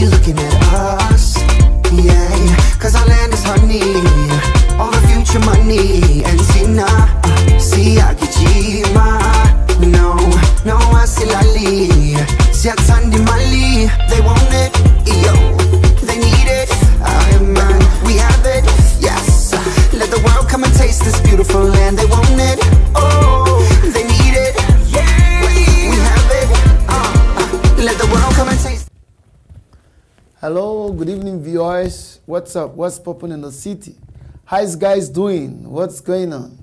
be looking at us, yeah. Cause our land is honey, all the future money. And Sina, Siakijima, no, no asilali, Siatsandi Mali. They want it, yo, they need it, man, we have it, yes. Let the world come and taste this beautiful land. They want it, oh, they need it, yeah, we have it, let the world come and taste. Hello, good evening viewers. What's up? What's popping in the city? How's guys doing? What's going on?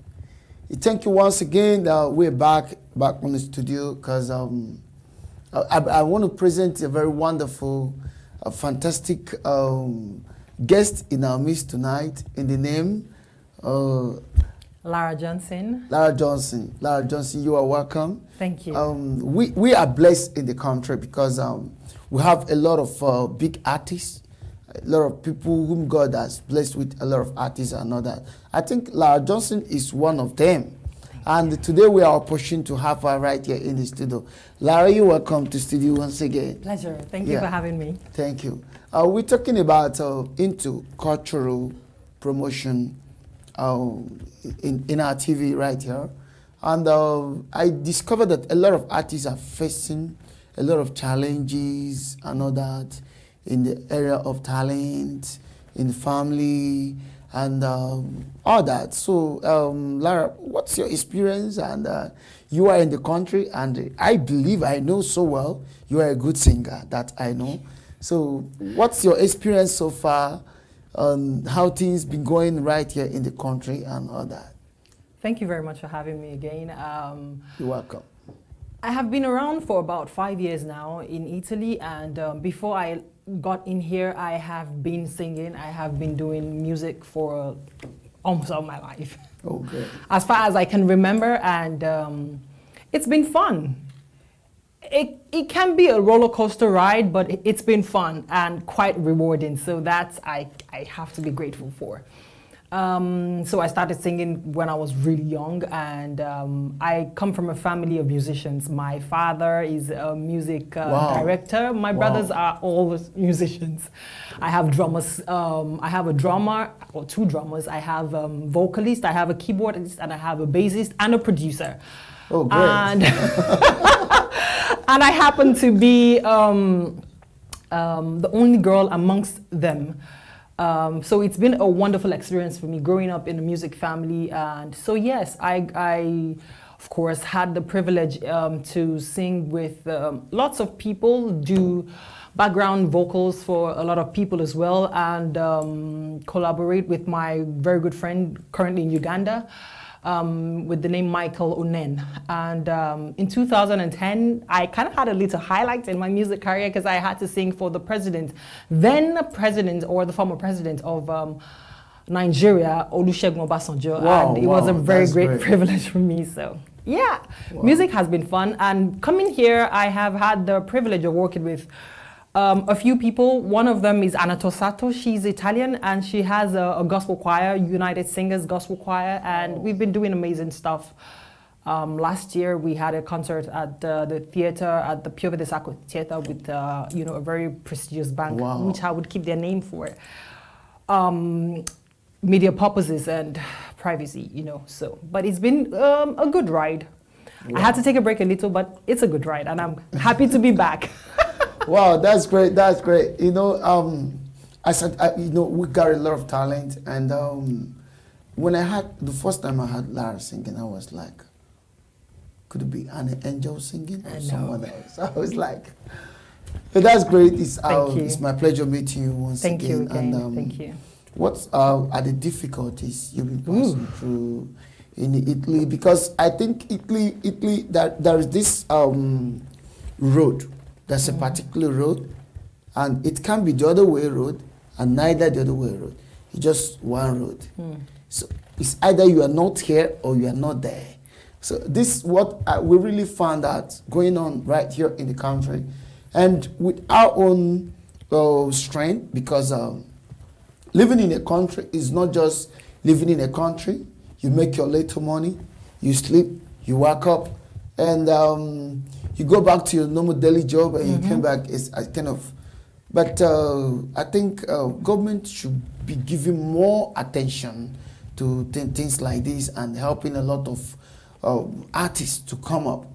Thank you once again. We're back on the studio because I want to present a very wonderful, fantastic guest in our midst tonight in the name Lara Johnson. Lara Johnson. Lara Johnson, you are welcome. Thank you. We are blessed in the country because we have a lot of big artists, a lot of people whom God has blessed with a lot of artists and all that. I think Lara Johnson is one of them. And today we are pushing to have her right here in the studio. Lara, you're welcome to studio once again. Pleasure. Thank you for having me. Thank you. We're talking about into cultural promotion in our TV right here. And I discovered that a lot of artists are facing a lot of challenges and all that in the area of talent, in the family, and all that. So, Lara, what's your experience? And you are in the country, and I believe I know so well you are a good singer, that I know. So, what's your experience so far? How things been going right here in the country and all that? Thank you very much for having me again. You're welcome. I have been around for about 5 years now in Italy, and before I got in here, I have been singing. I have been doing music for almost all my life. Okay. As far as I can remember, and it's been fun. It can be a roller coaster ride, but it's been fun and quite rewarding. So that's I have to be grateful for. So I started singing when I was really young, and I come from a family of musicians. My father is a music director. My brothers are all musicians. I have drummers. I have a drummer, or two drummers. I have a vocalist, I have a keyboardist, and I have a bassist and a producer. Oh, great. And, and I happen to be the only girl amongst them. So it's been a wonderful experience for me growing up in a music family. And so yes, I of course had the privilege to sing with lots of people, do background vocals for a lot of people as well, and collaborate with my very good friend currently in Uganda, with the name Michael Onen. And in 2010, I kind of had a little highlight in my music career because I had to sing for the president, then president or the former president of Nigeria, Olusegun Obasanjo. Wow, and it was a very great privilege for me. So yeah, music has been fun. And coming here, I have had the privilege of working with a few people. One of them is Anna Tosato. She's Italian, and she has a gospel choir, United Singers Gospel Choir, and we've been doing amazing stuff. Last year we had a concert at the theater, at the Piove de Sacco Theater, with you know, a very prestigious bank, which I would keep their name for media purposes and privacy, you know. So, but it's been a good ride. I had to take a break a little, but it's a good ride, and I'm happy to be back. Wow, that's great. That's great. You know, I said, you know, we got a lot of talent, and when I had the first time I had Lara singing, I was like, could it be an angel singing or someone else? I was like, but that's great. It's my pleasure meeting you once again. Thank you again. And, thank you. What are the difficulties you've been passing through in Italy? Because I think Italy, there is this road. There's a particular road, and it can be the other way road, and neither the other way road. It's just one road. So it's either you are not here or you are not there. So this is what we really found out going on right here in the country, and with our own strength, because living in a country is not just living in a country. You make your little money, you sleep, you wake up, and you go back to your normal daily job, and you came back. It's kind of But I think government should be giving more attention to things like this and helping a lot of artists to come up.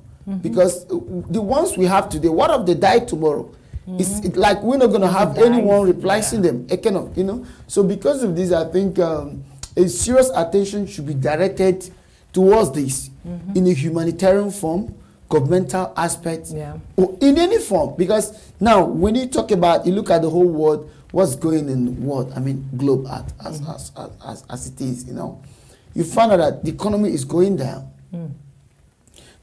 Because the ones we have today, what if they die tomorrow? It's like we're not going to have anyone replacing them. It cannot, you know. So because of this, I think a serious attention should be directed towards this in a humanitarian form, governmental aspect, or in any form. Because now, when you talk about, you look at the whole world, what's going in the world, I mean, globe as it is, you know, you find out that the economy is going down.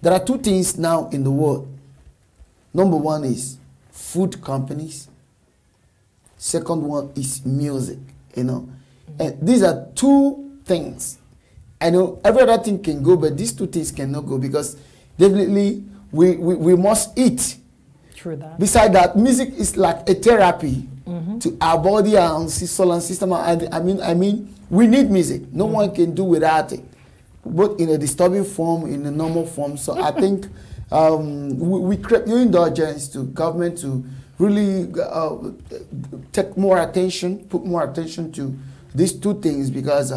There are two things now in the world. Number one is food companies. Second one is music, you know. And these are two things. I know every other thing can go, but these two things cannot go because definitely we must eat. True that. Besides that, music is like a therapy to our body and soul and system. And I mean, we need music. No one can do without it, both in a disturbing form, in a normal form. So I think we create new indulgence to government to really take more attention, put more attention to these two things because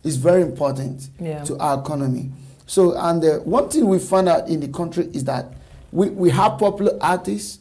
it's very important to our economy. So, and one thing we found out in the country is that we have popular artists.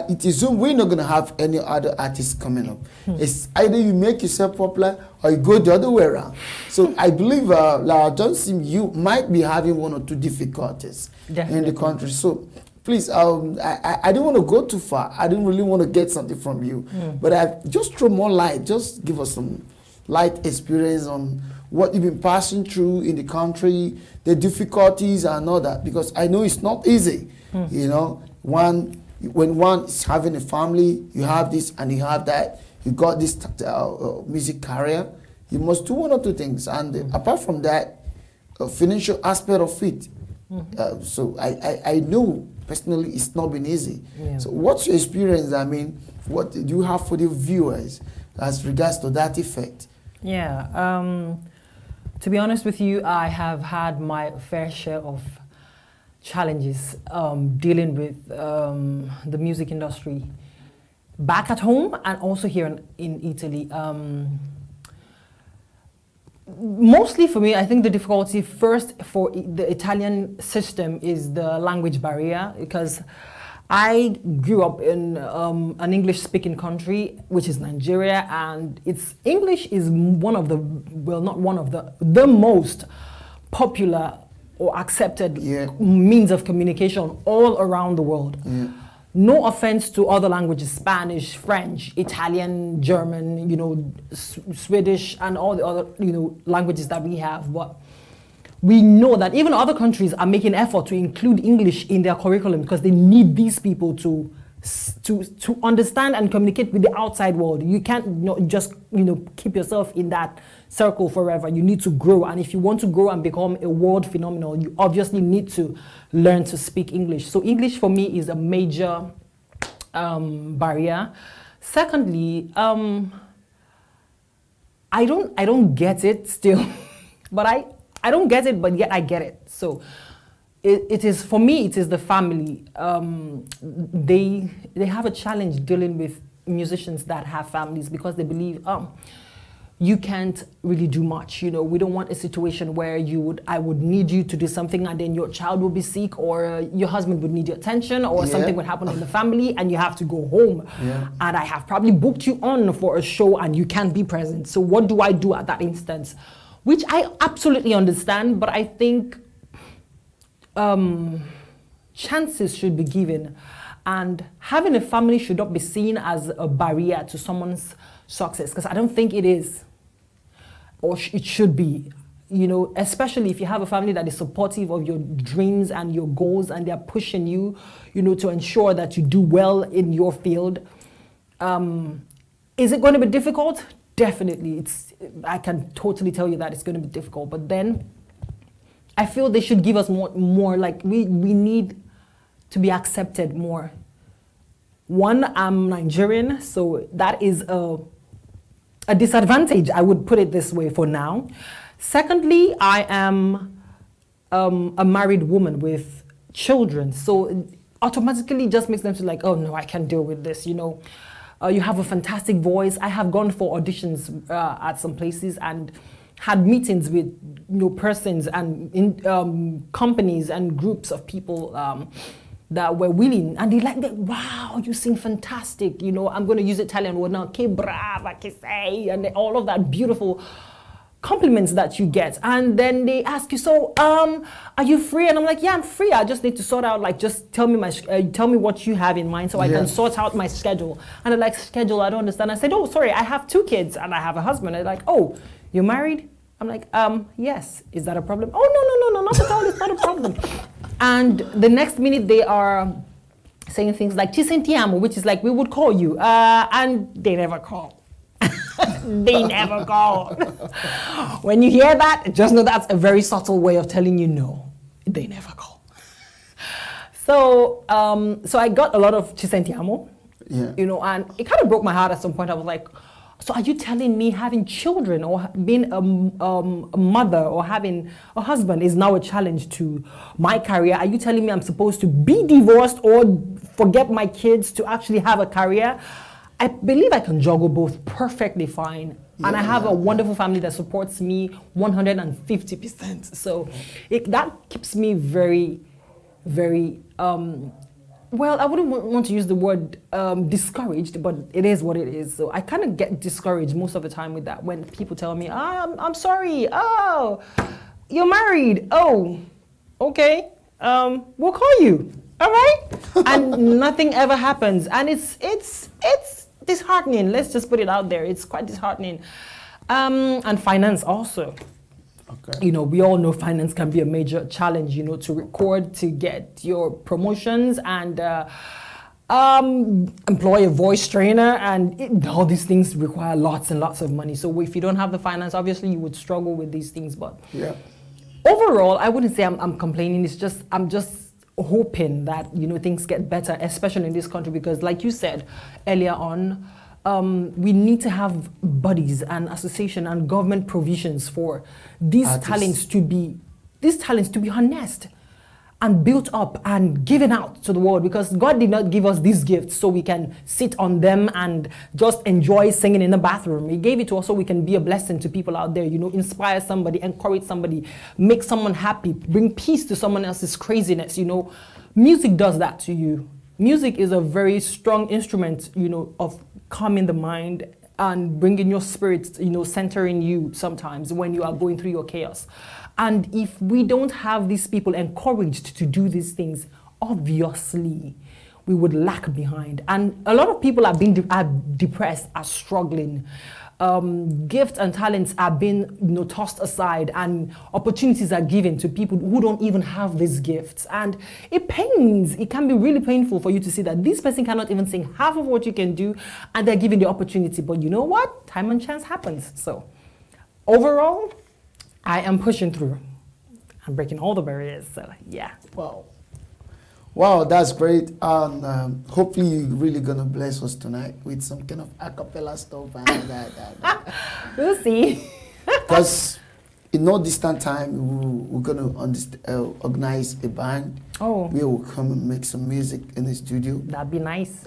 It is we're not going to have any other artists coming up. It's either you make yourself popular or you go the other way around. So I believe Lara Johnson, you might be having one or two difficulties in the country. So please, I didn't want to go too far. I didn't really want to get something from you. But I just throw more light. Just give us some light experience on what you've been passing through in the country, the difficulties and all that. Because I know it's not easy. You know, when one is having a family, you have this and you have that, you got this music career, you must do one or two things. And apart from that, financial aspect of it. So I know personally it's not been easy. So what's your experience? I mean, what do you have for the viewers as regards to that effect? To be honest with you, I have had my fair share of challenges dealing with the music industry back at home and also here in Italy. Mostly for me, I think the difficulty first for the Italian system is the language barrier, because I grew up in an English-speaking country, which is Nigeria, and English is one of the, well, not one of the most popular or accepted means of communication all around the world. No offense to other languages, Spanish, French, Italian, German, you know, Swedish, and all the other, you know, languages that we have. But we know that even other countries are making effort to include English in their curriculum because they need these people to understand and communicate with the outside world. You can't just, you know, keep yourself in that circle forever. You need to grow, and if you want to grow and become a world phenomenon, you obviously need to learn to speak English. So English for me is a major barrier. Secondly, I don't get it still, but I don't get it, but yet I get it. So it is, for me, it is the family. They have a challenge dealing with musicians that have families because they believe, you can't really do much. You know, we don't want a situation where I would need you to do something and then your child will be sick, or your husband would need your attention, or something would happen in the family and you have to go home. And I have probably booked you on for a show and you can't be present. So what do I do at that instance? Which I absolutely understand, but I think chances should be given. And having a family should not be seen as a barrier to someone's success, because I don't think it is, or it should be. You know, especially if you have a family that is supportive of your dreams and your goals, and they're pushing you, you know, to ensure that you do well in your field. Is it going to be difficult? Definitely. I can totally tell you that it's going to be difficult. But then I feel they should give us more like we need to be accepted more. One, I'm Nigerian, so that is a disadvantage, I would put it this way for now. Secondly, I am a married woman with children, so it automatically just makes them feel like, oh no, I can't deal with this, you know. You have a fantastic voice. I have gone for auditions at some places and had meetings with persons and companies and groups of people that were willing, and they like that. Wow, you sing fantastic. I'm going to use Italian word now. Che brava, che sei, and all of that beautiful compliments that you get. And then they ask you, so are you free? And I'm like, yeah, I'm free. I just need to sort out, like, just tell me what you have in mind so I can sort out my schedule. And they're like, schedule, I don't understand. I said, oh, sorry, I have 2 kids and I have a husband. They're like, oh, you're married? I'm like, yes. Is that a problem? Oh, no, not at all. It's not a problem. And the next minute they are saying things like, ci sentiamo, which is like, we would call you. And they never call. They never call. When you hear that, just know that's a very subtle way of telling you no. They never call. So, so I got a lot of ci sentiamo, and it kind of broke my heart at some point. I was like, so are you telling me having children or being a mother or having a husband is now a challenge to my career? Are you telling me I'm supposed to be divorced or forget my kids to actually have a career? I believe I can juggle both perfectly fine. And I have a wonderful family that supports me 150%. So that keeps me very, very, well, I wouldn't want to use the word discouraged, but it is what it is. So I kind of get discouraged most of the time with that when people tell me, I'm sorry, oh, you're married, oh, okay, we'll call you, all right? And nothing ever happens. And it's disheartening. Let's just put it out there. It's quite disheartening. And finance also. Okay. We all know finance can be a major challenge, to record, to get your promotions and employ a voice trainer. And all these things require lots and lots of money. So if you don't have the finance, obviously you would struggle with these things. But overall, I wouldn't say I'm complaining. It's just, I'm just hoping that things get better, especially in this country, because like you said earlier on, we need to have bodies and association and government provisions for these talents to be harnessed and built up and given out to the world, because God did not give us these gifts so we can sit on them and just enjoy singing in the bathroom. He gave it to us so we can be a blessing to people out there, inspire somebody, encourage somebody, make someone happy, bring peace to someone else's craziness. Music does that to you. Music is a very strong instrument, of calming the mind and bringing your spirit, centering you sometimes when you are going through your chaos. And if we don't have these people encouraged to do these things, obviously we would lag behind. And a lot of people are depressed, are struggling. Gifts and talents are being tossed aside, and opportunities are given to people who don't even have these gifts. And it pains. It can be really painful for you to see that this person cannot even sing half of what you can do, and they're given the opportunity. But you know what? Time and chance happens. So overall, I am pushing through. I'm breaking all the barriers. So yeah. Wow, that's great. And hopefully you're really going to bless us tonight with some kind of a cappella stuff. And that. We'll see. Because in no distant time, we're going to organize a band. Oh. We will come and make some music in the studio. That'd be nice.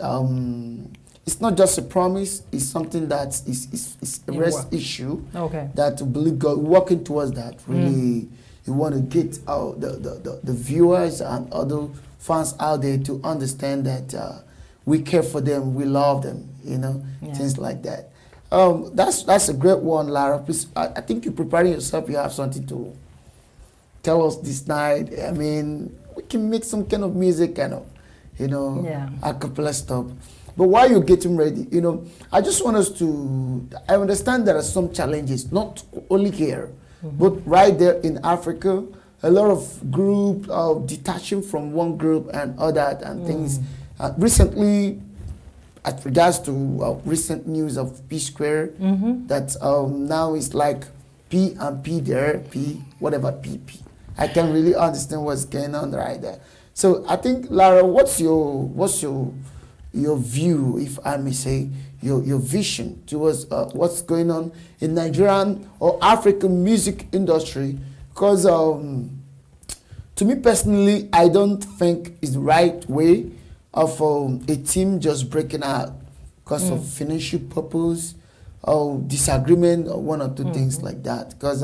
It's not just a promise. It's something that is a rest issue. Okay. That we believe God, working towards that. Really, you want to get out the viewers and other fans out there to understand that we care for them, we love them, things like that. That's a great one, Lara. Please, I think you're preparing yourself. You have something to tell us this night. I mean, we can make some kind of music, a cappella stuff. But while you're getting ready, I just want us to, I understand there are some challenges, not only here, but right there in Africa. A lot of group detaching from one group and other and things. Recently, at regards to recent news of P Square, that now it's like P and P there, P, whatever, PP. I can really understand what's going on right there. So I think, Lara, what's your view, if I may say, your vision towards what's going on in Nigerian or African music industry? Because to me personally, I don't think it's the right way of a team just breaking out. because of financial purpose or disagreement or one or two things like that. Because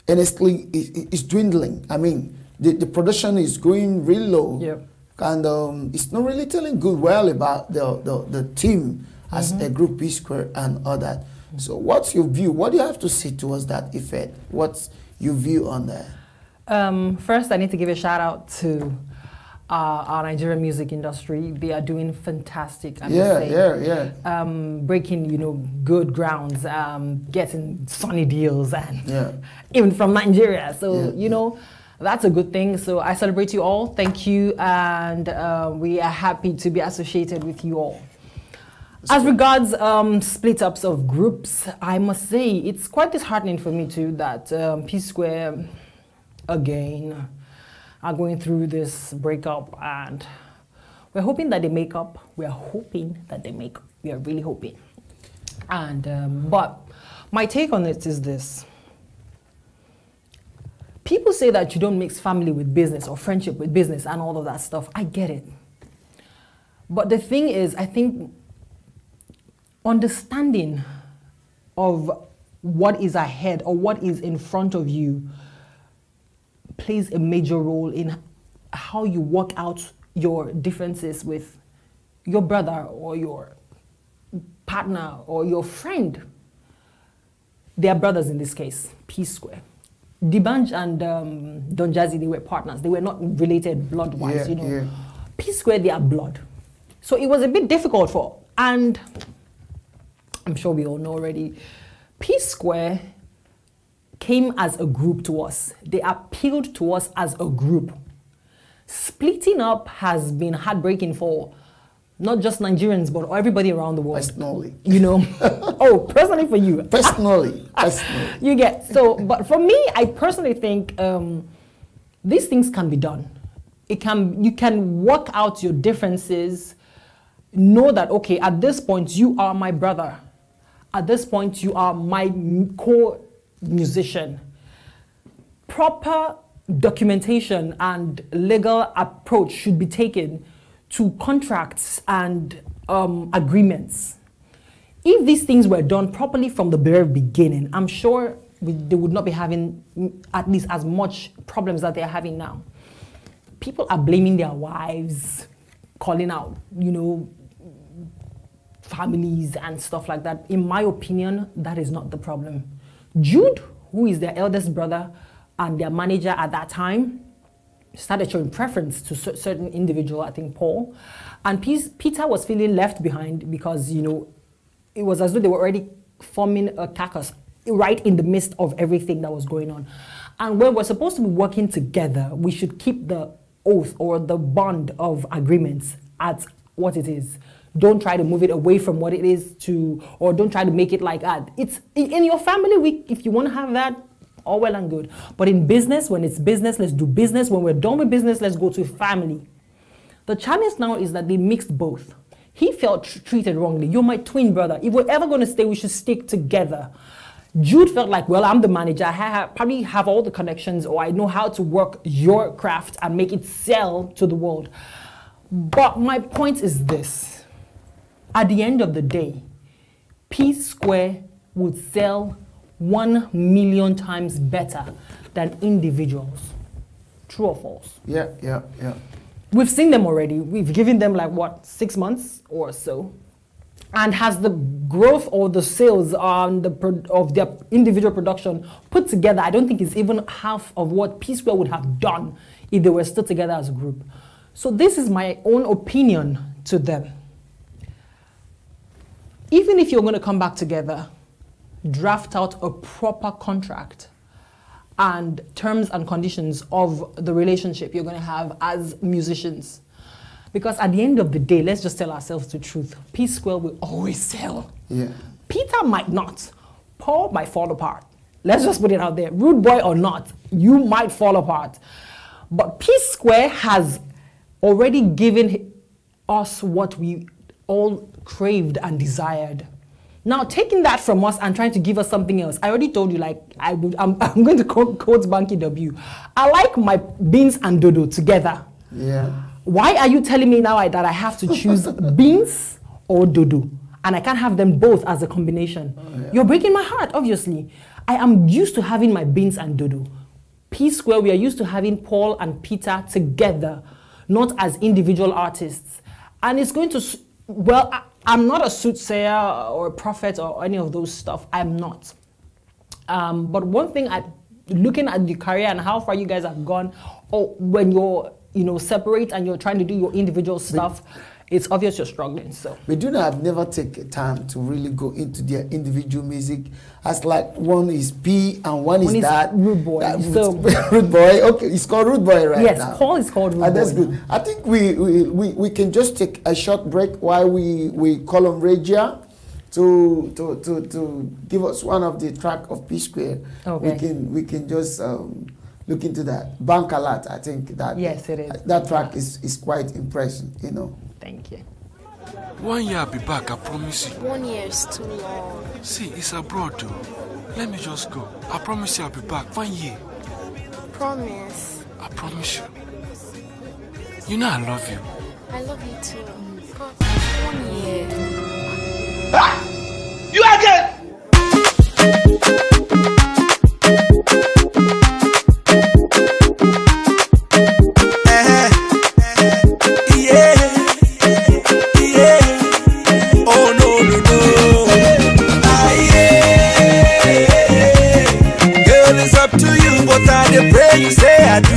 honestly, it's dwindling. I mean, the production is going really low. Yep. And it's not really telling well about the team as a group P Square and all that. So what's your view? What do you have to say towards that effect? What's your view on that? First, I need to give a shout out to our Nigerian music industry. They are doing fantastic. Breaking, good grounds, getting sunny deals, and even from Nigeria. So, that's a good thing. So I celebrate you all. Thank you. And we are happy to be associated with you all. As regards split ups of groups, I must say it's quite disheartening for me too that P Square again are going through this breakup, and we're hoping that they make up. We are hoping that they make up. We are really hoping. And but my take on it is this. People say that you don't mix family with business or friendship with business and all of that stuff. I get it. But the thing is, I think understanding of what is ahead or what is in front of you plays a major role in how you work out your differences with your brother or your partner or your friend. They are brothers in this case, P Square. D'banj and Don Jazzy, they were partners. They were not related blood-wise, P Square, they are blood. So it was a bit difficult and I'm sure we all know already, P Square came as a group to us. They appealed to us as a group. Splitting up has been heartbreaking for not just Nigerians, but everybody around the world. Personally. Oh, personally for you. Personally. You get, but for me, I personally think these things can be done. You can work out your differences, know that, okay, at this point, you are my brother. At this point, you are my core musician. Proper documentation and legal approach should be taken to contracts and agreements. If these things were done properly from the very beginning, I'm sure they would not be having at least as much problems that they're having now. People are blaming their wives, calling out, families and stuff like that. In my opinion, that is not the problem. Jude, who is their eldest brother and their manager at that time, started showing preference to certain individual, I think Paul. And Peter was feeling left behind because, it was as though they were already forming a caucus right in the midst of everything that was going on. And when we're supposed to be working together, we should keep the oath or the bond of agreements at what it is. Don't try to move it away from what it is or don't try to make it like that. It's in your family, if you want to have that, all well and good. But in business, when it's business, let's do business. When we're done with business, let's go to family. The challenge now is that they mixed both. He felt treated wrongly. You're my twin brother. If we're ever going to stay, we should stick together. Jude felt like, well, I'm the manager. I probably have all the connections, or I know how to work your craft and make it sell to the world. But my point is this. At the end of the day, P Square would sell 1 million times better than individuals. True or false? Yeah. We've seen them already. We've given them 6 months or so. And has the growth or the sales of their individual production put together, I don't think it's even half of what P Square would have done if they were still together as a group. So this is my own opinion to them. Even if you're going to come back together, draft out a proper contract and terms and conditions of the relationship you're going to have as musicians. Because at the end of the day, let's just tell ourselves the truth. P Square will always sell. Yeah. Peter might not. Paul might fall apart. Let's just put it out there. Rude boy or not, you might fall apart. But P Square has already given us what we all craved and desired. Now, taking that from us and trying to give us something else, I already told you, I'm going to quote Banky W. I like my beans and dodo together. Yeah. Why are you telling me now that I have to choose beans or dodo. And I can't have them both as a combination. You're breaking my heart, obviously. I am used to having my beans and dodo. P Square, we are used to having Paul and Peter together, not as individual artists. And it's going to, well, I'm not a soothsayer or a prophet or any of those stuff. I'm not. But one thing, looking at the career and how far you guys have gone, or when you're, separate and you're trying to do your individual stuff, it's obvious you're struggling. So Meduna have never taken time to really go into their individual music. As like one is P and one is that Rude Boy. So Rude Boy. Okay, it's called Rude Boy right now. Yes, Paul is called Rude Boy. That's good. I think we can just take a short break while we call on Regia to give us one of the track of P Square. Okay. We can just look into that. Bank a lot. I think that yes, it is. That track is quite impressive. Thank you. 1 year I'll be back, I promise you. 1 year is too long. See, it's abroad though. Let me just go. I promise you I'll be back. 1 year. Promise. I promise you. You know I love you. I love you too. God, 1 year. You again! You say I do,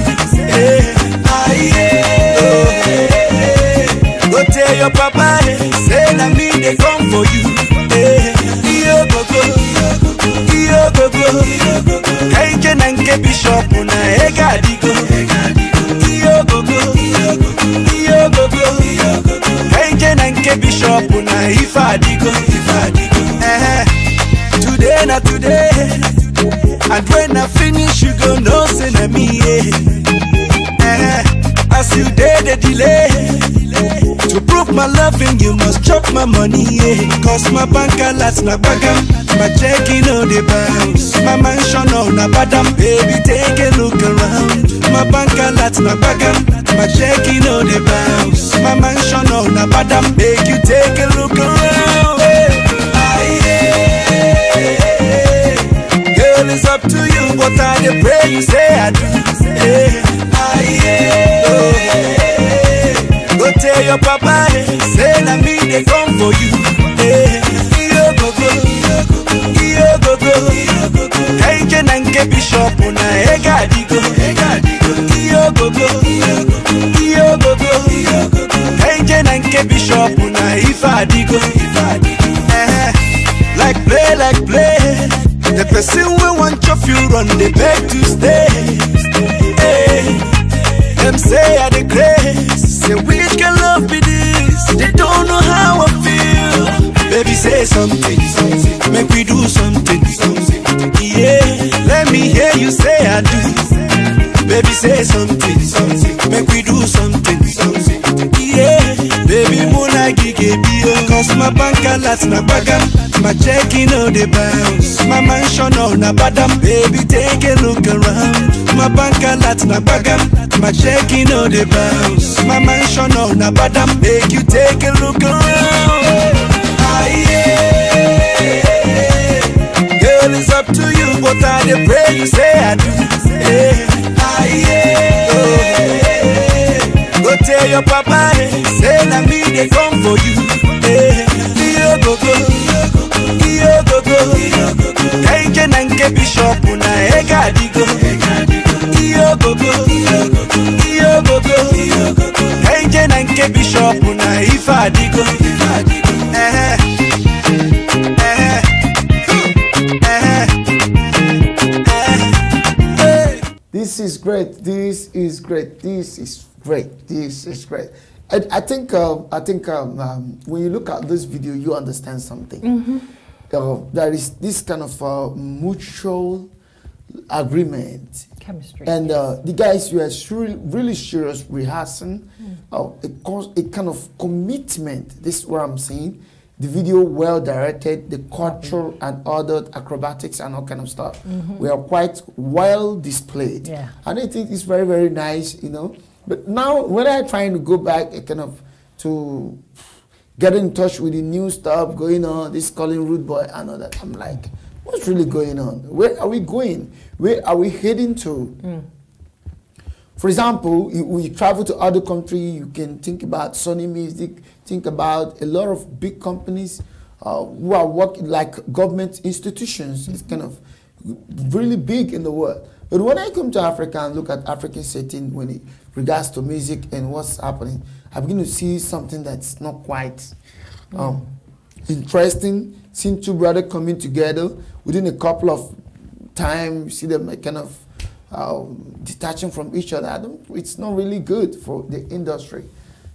go tell your papa, say na me they come for you. Iyo go, Kaije nanke bishop na ega digo. Iyo go, Kaije nanke bishop na ifa digo. Today na today. And when I finish, you go know say na me, as you did the delay, to prove my loving, you must chop my money, Cause my bank alerts na bagam, my checking on the bounce, my mansion on na badam, baby take a look around. My bank alerts na bagam, my checking on the bounce, my mansion on na badam, make you take a look around. It's up to you, but I pray you say I do. Go tell your papa, say na me they come for you. Iyo go, Kaije nanke bishop na ega digo. Iyo go, Kaije nanke bishop na ifa digo. Like play. The person we want your few run, they beg to stay. Them say I the grace, say which can love be this? They don't know how I feel. Baby say something, make we do something. Yeah, let me hear you say I do. Baby say something, make we do something. Yeah, baby muna gige bio, cause my bank alerts na bagam, my checking on the bounce, my mansion on na badam, baby take a look around. My bank alerts na bagam, my checking on the bounce, my mansion on na badam, make you take a look around. Girl, it's up to you, but I pray you say I do. Go tell your papa, say na me they come for you. Iyo go, Kaije nanke bishop na ega digo. Iyo go, Kaije nanke bishop na ifa digo. This is great. This is great. This is great. This is great. I think when you look at this video, you understand something. There is this kind of mutual agreement, Chemistry. and the guys were really serious rehearsing. A kind of commitment. This is what I'm saying. The video well directed, the cultural and other acrobatics and all kind of stuff were quite well displayed. Yeah. And I think it's very, very nice, But now when I'm trying to go back, kind of to getting in touch with the new stuff going on, this calling rude boy and all that. I'm like, what's really going on? Where are we going? Where are we heading to? For example, when you travel to other countries, you can think about Sony Music, think about a lot of big companies who are working like government institutions. It's kind of really big in the world. But when I come to Africa and look at African setting when it regards to music and what's happening, I begin to see something that's not quite interesting. Seeing two brothers coming together within a couple of time, you see them kind of detaching from each other. It's not really good for the industry.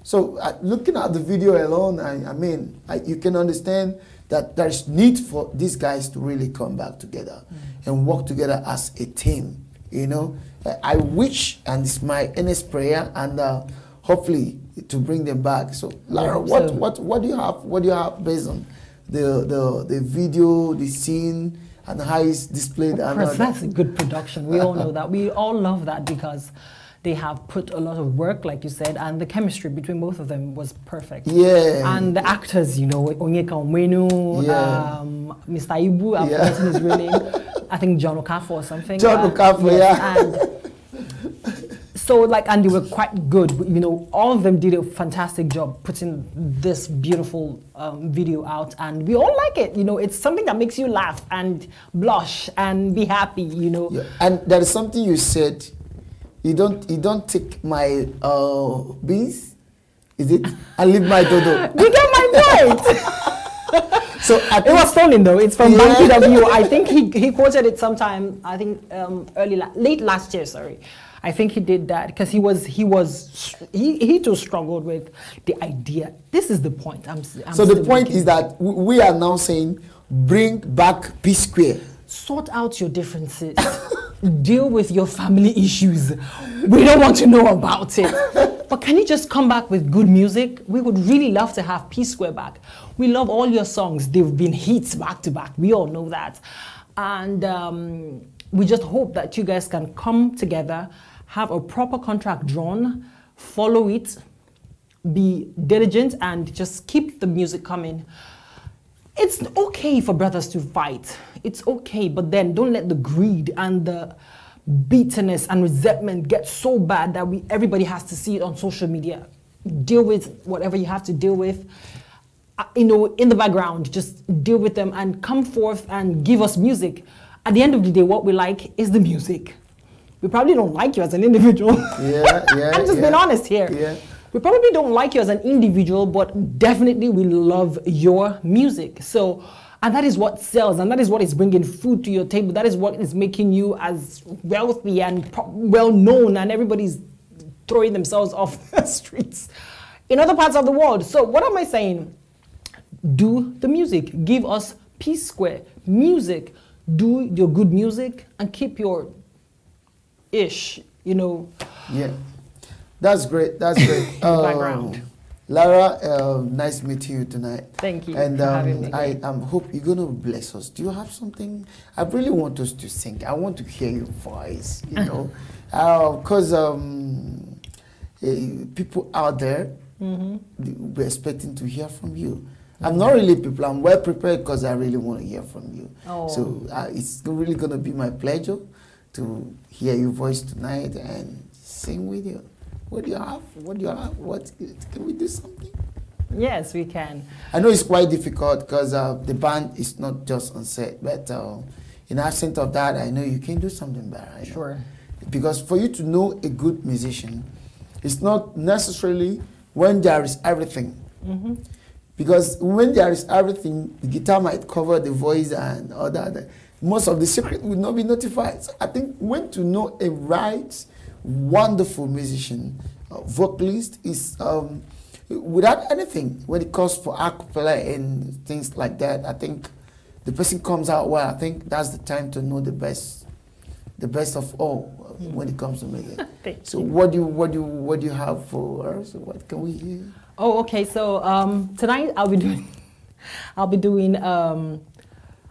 So looking at the video alone, I mean, you can understand that there's need for these guys to really come back together and work together as a team. You know, I wish, and it's my earnest prayer, and hopefully to bring them back. So, Lara, what do you have? What do you have based on the video, the scene, and how it's displayed? Of course, that's a good production. We all know that. We all love that because they have put a lot of work, like you said, and the chemistry between both of them was perfect. Yeah. And the actors, you know, Onyeka Onwenu, Mr. Ibu, I've forgotten his real name. I think John Okafor or something. John Okafor, yes, yeah. And so, like, and they were quite good. You know, all of them did a fantastic job putting this beautiful video out, and we all like it. You know, it's something that makes you laugh and blush and be happy. You know. Yeah. And there is something you said. You don't take my beans, is it? And leave my dodo. You get my point. So it was stolen though. It's from Banky W. I think he quoted it sometime. I think late last year. Sorry, I think he did that because he too struggled with the idea. This is the point. So the point is that we are now saying bring back P Square. Sort out your differences. Deal with your family issues. We don't want to know about it. But can you just come back with good music? We would really love to have P Square back. We love all your songs. They've been hits back to back. We all know that. And we just hope that you guys can come together, have a proper contract drawn, follow it, be diligent, and just keep the music coming. It's okay for brothers to fight. It's okay, but then don't let the greed and the bitterness and resentment get so bad that everybody has to see it on social media. Deal with whatever you have to deal with, you know, in the background. Just deal with them and come forth and give us music. At the end of the day, what we like is the music. We probably don't like you as an individual. Yeah. I'm just being honest here. Yeah. We probably don't like you as an individual, but definitely we love your music. So, and that is what sells, and that is what is bringing food to your table. That is what is making you as wealthy and well-known, and everybody's throwing themselves off the streets in other parts of the world. So what am I saying? Do the music. Give us P Square music. Do your good music and keep your ish, you know. Yeah. That's great. That's great. Background. Lara, nice meeting you tonight. Thank you And for having me. I hope you're going to bless us. Do you have something? I really want us to sing. I want to hear your voice, you know. Because people out there will be expecting to hear from you. I'm not really people. I'm well prepared because I really want to hear from you. Oh. So it's really going to be my pleasure to hear your voice tonight and sing with you. What do you have? What do you have? What can we do something? Yes, we can. I know it's quite difficult because the band is not just on set, but in absence of that, I know you can do something better. Sure. Because for you to know a good musician, it's not necessarily when there is everything. Because when there is everything, the guitar might cover the voice and all that. Most of the secret will not be notified. So I think when to know a right, wonderful musician, vocalist is without anything when it comes for acapella and things like that. I think the person comes out well. I think that's the time to know the best of all when it comes to music. So what do you have for us? What can we hear? Oh, okay. So tonight I'll be doing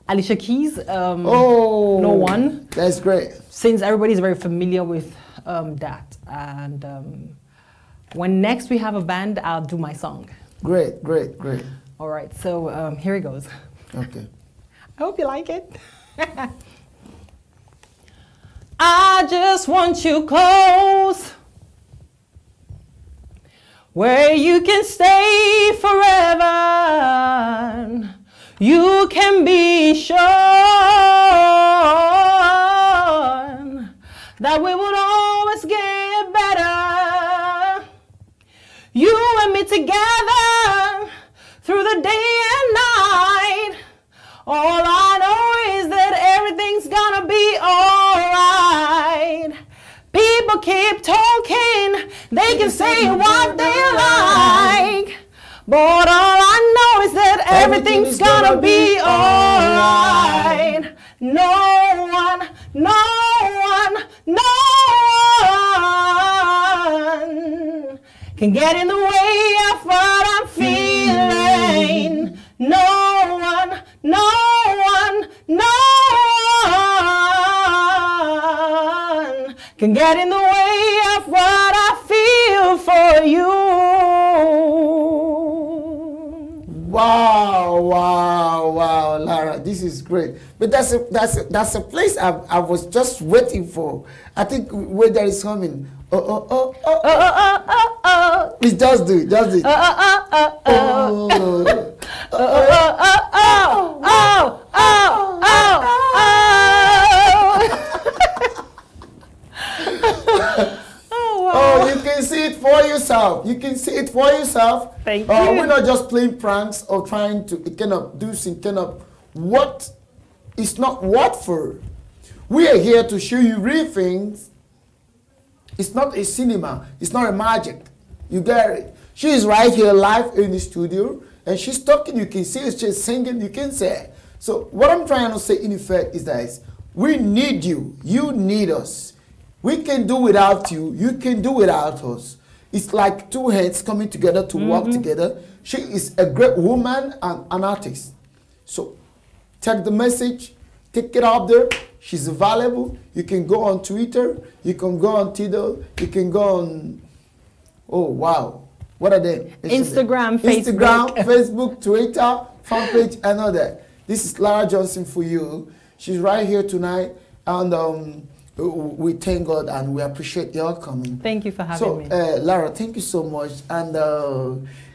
Alicia Keys. No One. That's great. Since everybody's very familiar with that, and when next we have a band, I'll do my song. Great, great, great. All right, so here it goes. Okay. I hope you like it. I just want you close, where you can stay forever. You can be sure that we would always get better. You and me together through the day and night. All I know is that everything's gonna be alright. People keep talking, they can say what they like, but all I know is that everything's gonna be alright. No one, no one, no one can get in the way of what I'm feeling. No one, no one, no one can get in the way of what I feel for you. Wow, wow, wow, Lara, this is great. But that's a place I was just waiting for. I think where there is coming. Please just do it, just do it. Oh, you can see it for yourself. You can see it for yourself. Thank you. We're not just playing pranks or trying to kind of do some kind of what is not what for. We are here to show you real things. It's not a cinema. It's not a magic. You get it. She is right here live in the studio, and she's talking. You can see her. She's singing. You can say. So what I'm trying to say in effect is that we need you. You need us. We can do without you. You can do without us. It's like two heads coming together to work together. She is a great woman and an artist. So take the message, take it up there. She's available. You can go on Twitter. You can go on Tidal. You can go on, oh, wow. What are they? Instagram, Facebook, Twitter, fan page, and all that. This is Lara Johnson for you. She's right here tonight. And we thank God and we appreciate your coming. Thank you for having me. Lara, thank you so much. And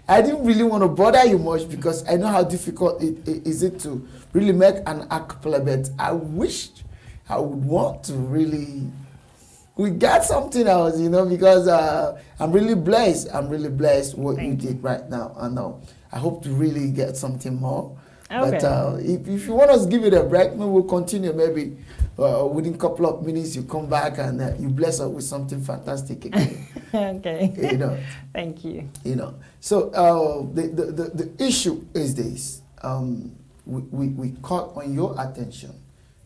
I didn't really want to bother you much because I know how difficult it is to really make an acapella, but I wished I would want to really, we got something else, you know, because I'm really blessed. I'm really blessed what you did right now. And I hope to really get something more. Okay. But if you want us to give it a break, maybe we'll continue. Maybe within a couple of minutes you come back and you bless us with something fantastic again. Okay. You know. Thank you. You know. So the issue is this. We call on your attention,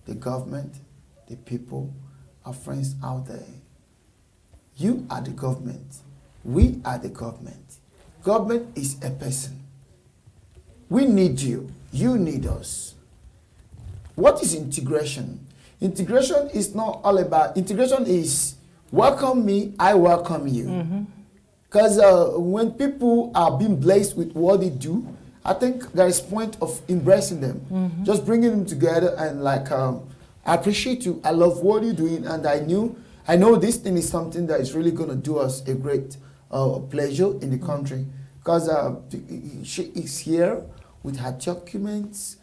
the government, the people, our friends out there. You are the government. We are the government. Government is a person. We need you. You need us. What is integration? Integration is not all about, integration is welcome me, I welcome you. Because when people are being blessed with what they do, I think there is point of embracing them. Just bringing them together and like, I appreciate you, I love what you're doing, and I know this thing is something that is really going to do us a great pleasure in the country. Because she is here with her documents.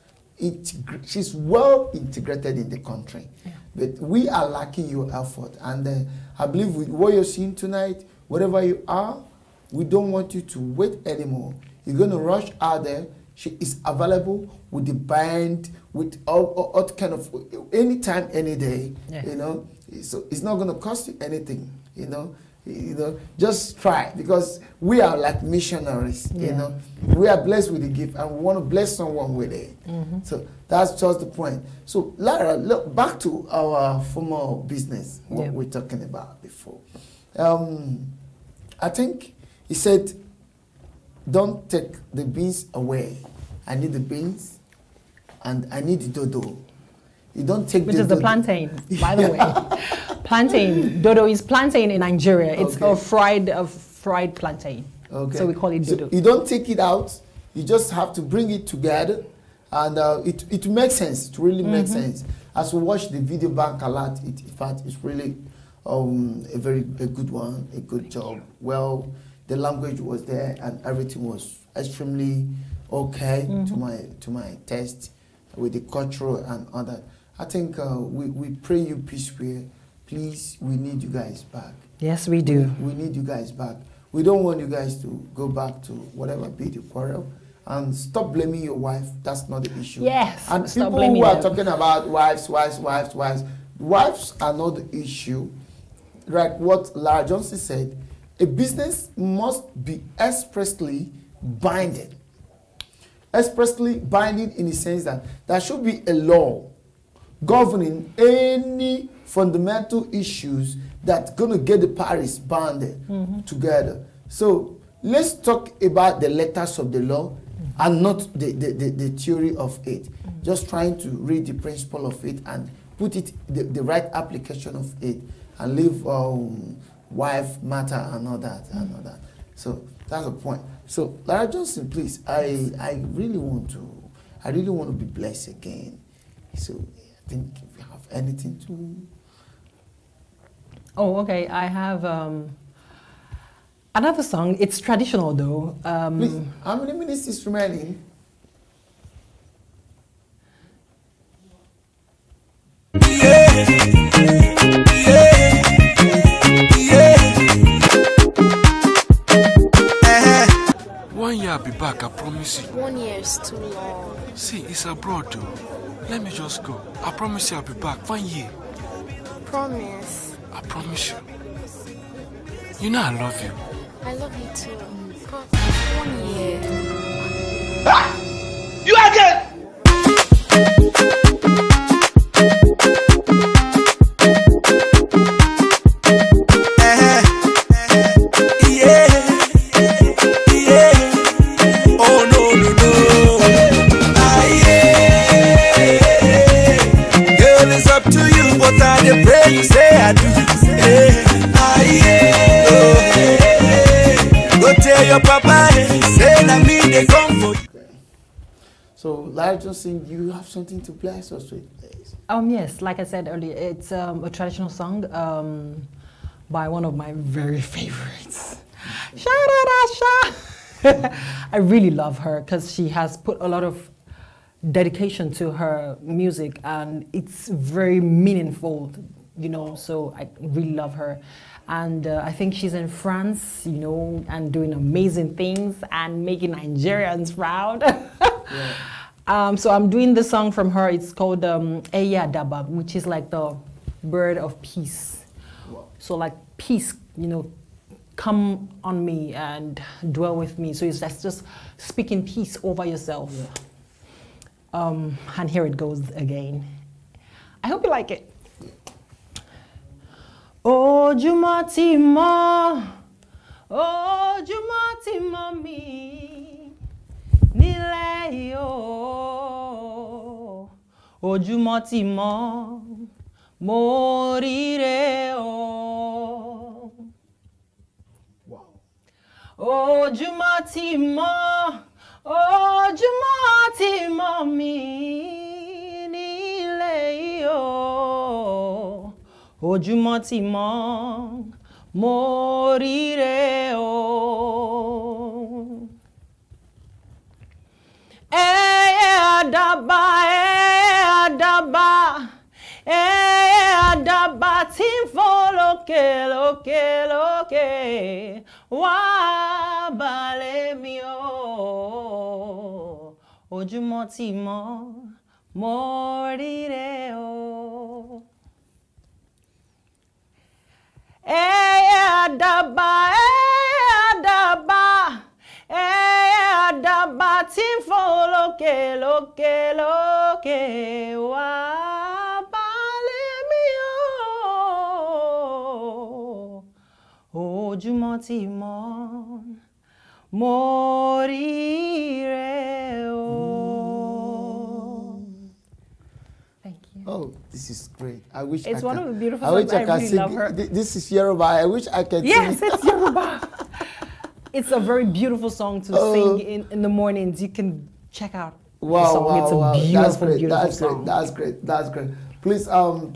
She's well integrated in the country. Yeah. But we are lacking your effort. And I believe with what you're seeing tonight, wherever you are, we don't want you to wait anymore. You're going to rush out there. She is available with the band, with all kind of, anytime, any day, you know. So it's not going to cost you anything, you know. Just try, because we are like missionaries, you know. We are blessed with the gift and we want to bless someone with it. So that's just the point. So Lara, look back to our former business, what we're talking about before. I think he said, don't take the beans away. I need the beans and I need the dodo. You don't take Which is the plantain, by the way. Plantain. Dodo is plantain in Nigeria. It's a fried plantain. Okay. So we call it So dodo. you don't take it out. You just have to bring it together, and it makes sense. It really makes sense. As we watch the video back a lot, in fact, it's really a good one, a good job. Well, the language was there, and everything was extremely okay to my taste, with the cultural and other. I think we pray you peace. Please, we need you guys back. Yes, we do. We need you guys back. We don't want you guys to go back to whatever be the quarrel. And stop blaming your wife. That's not the issue. Yes. And stop people blaming who are them. talking about wives are not the issue. Like what Lara Johnson said, a business must be expressly binding. Expressly binding in the sense that there should be a law governing any fundamental issues that's going to get the parties bounded together. So let's talk about the letters of the law and not the theory of it. Just trying to read the principle of it and put it the right application of it, and leave wife matter and all that So that's the point. So Lara Johnson, please, I really want to be blessed again. So I think if you have anything to. Oh, okay. I have another song. It's traditional though. Please, how many minutes is remaining? One year I'll be back, I promise you. 1 year is too long. See, it's abroad though. Let me just go. I promise you I'll be back. 1 year. Promise. I promise you. You know I love you. I love you too. But 1 year. You again! You say I do. Go tell your papa, say na me they come for you. So, Lara Johnson, you have something to bless us with, please. Yes, like I said earlier, it's a traditional song by one of my very favorites. I really love her because she has put a lot of dedication to her music, and it's very meaningful, you know, so I really love her. And I think she's in France, you know, and doing amazing things and making Nigerians proud. So I'm doing the song from her. It's called Eya Daba, which is like the bird of peace. Wow. So like peace, you know, come on me and dwell with me. So that's just speaking peace over yourself. And here it goes again. I hope you like it. Oh, Jumati ma, oh, Jumati mami, nile yo. Oh, Jumati ma, morire o. Wow. Oh, Jumati ma, oh, Jumati mami, nile yo. Ojúmọ́ mọ́, mo ríre o. Àdàbà tí ń fò lókè lókè lókè, wá balẹ̀ mi o. Ojúmọ́ mọ́, mo ríre o. Àdàbà tí ń fò lókè lókè lókè, wá balẹ̀ mi o. Ojúmọ́ mọ́, mo ríre o. Oh, this is great. I wish it's I one can, of the beautiful I wish songs. I I can really sing. love her. This is Yoruba. I wish I can Yes, sing. it's Yoruba. It's a very beautiful song to sing in the mornings. You can check out the song. Wow, It's a wow. beautiful, That's great. beautiful That's song. great. That's great. That's great. Please,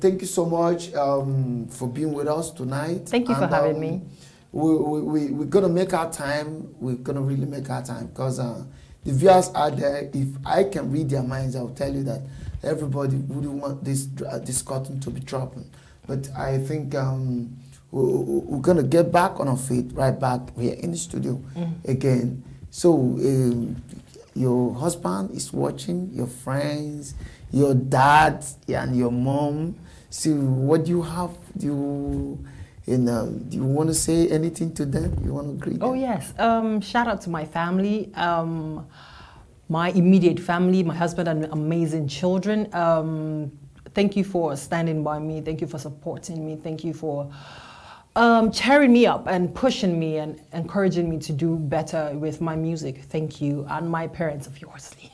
thank you so much for being with us tonight. Thank you for having me. We're gonna make our time. We're gonna really make our time because the viewers out there, if I can read their minds, I'll tell you that everybody would want this curtain to be dropping. But I think we're gonna get back on our feet, right back here in the studio again. So your husband is watching, your friends, your dad, and your mom. So what do you have? Do you want to say anything to them? You want to greet them? Oh yes. Shout out to my family, my immediate family, my husband and amazing children. Thank you for standing by me. Thank you for supporting me. Thank you for cheering me up and pushing me and encouraging me to do better with my music. Thank you. And my parents, obviously.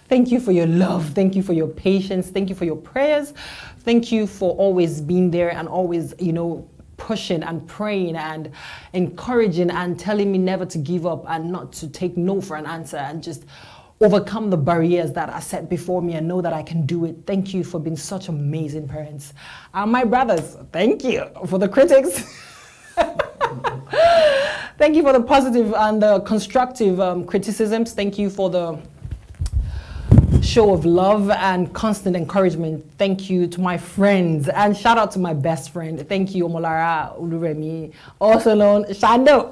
Thank you for your love. Thank you for your patience. Thank you for your prayers. Thank you for always being there and always, you know, pushing and praying and encouraging and telling me never to give up and not to take no for an answer and just overcome the barriers that are set before me and know that I can do it. Thank you for being such amazing parents. And my brothers, thank you for the critics. Thank you for the positive and the constructive criticisms. Thank you for the show of love and constant encouragement. Thank you to my friends and shout out to my best friend. Thank you, Omolara Uluremi, also known Shando.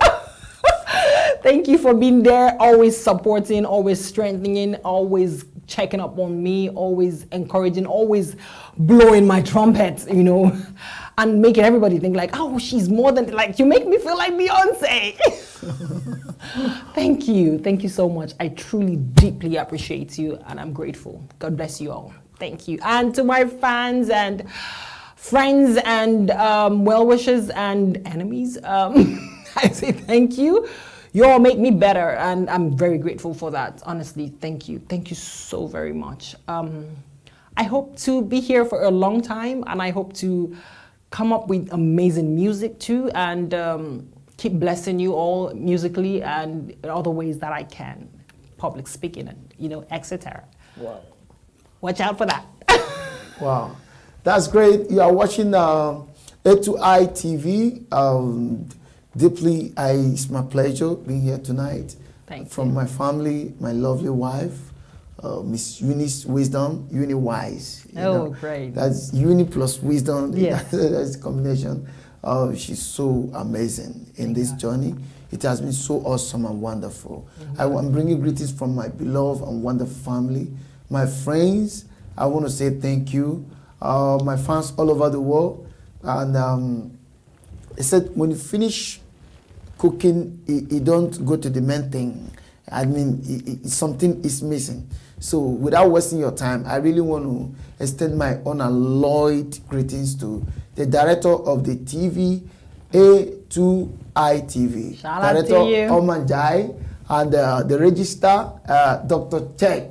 Thank you for being there, always supporting, always strengthening, always checking up on me, always encouraging, always blowing my trumpet, you know, and making everybody think like, oh, she's more than, like, you make me feel like Beyonce. Thank you. Thank you so much. I truly, deeply appreciate you, and I'm grateful. God bless you all. Thank you. And to my fans and friends and well-wishers and enemies, I say thank you. You all make me better, and I'm very grateful for that. Honestly, thank you. Thank you so very much. I hope to be here for a long time, and I hope to come up with amazing music too, and keep blessing you all musically and in other ways that I can. Public speaking and, you know, etc. Wow. Watch out for that. Wow. That's great. You are watching A2I TV. Deeply, it's my pleasure being here tonight. Thank From you. my family, my lovely wife, Miss Eunice Wisdom, Uni Wise. Great. That's Uni plus Wisdom. Yes. That's the combination. She's so amazing in this journey. It has been so awesome and wonderful. I'm bringing greetings from my beloved and wonderful family. My friends, I want to say thank you. My fans all over the world. And they said when you finish cooking, you don't go to the main thing. I mean, something is missing. So without wasting your time, I really want to extend my unalloyed greetings to the director of the TV, A2I TV. Shout out Director to you. Omanjai, and the register, Dr. Check.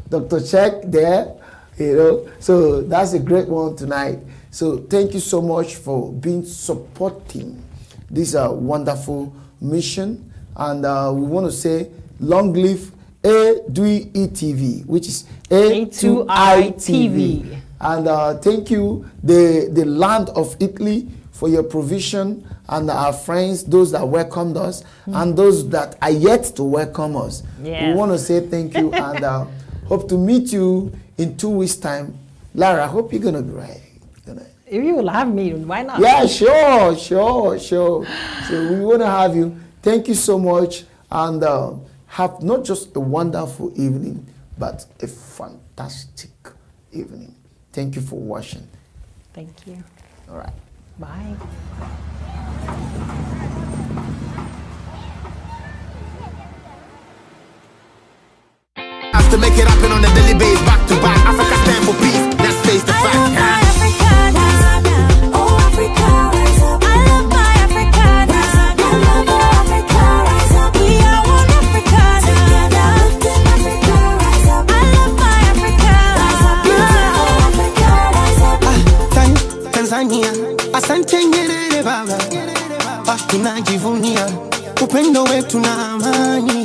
Dr. Check there, you know. So that's a great one tonight. So thank you so much for being supporting this wonderful mission. And we want to say long live A2I TV, which is A2I TV. And thank you, the land of Italy, for your provision, and our friends, those that welcomed us, and those that are yet to welcome us. Yes. We want to say thank you, and hope to meet you in 2 weeks' time. Lara, I hope you're going to be right. If you will have me, why not? Yeah, sure. So we want to have you. Thank you so much, and have not just a wonderful evening, but a fantastic evening. Thank you for watching. Thank you. All right. Bye. Have to make it happen on a daily basis, back to back. Africa stand for peace. Let's face the fact. Tanzania, asante Nyerere baba, tunajivunia upendo wetu na amani.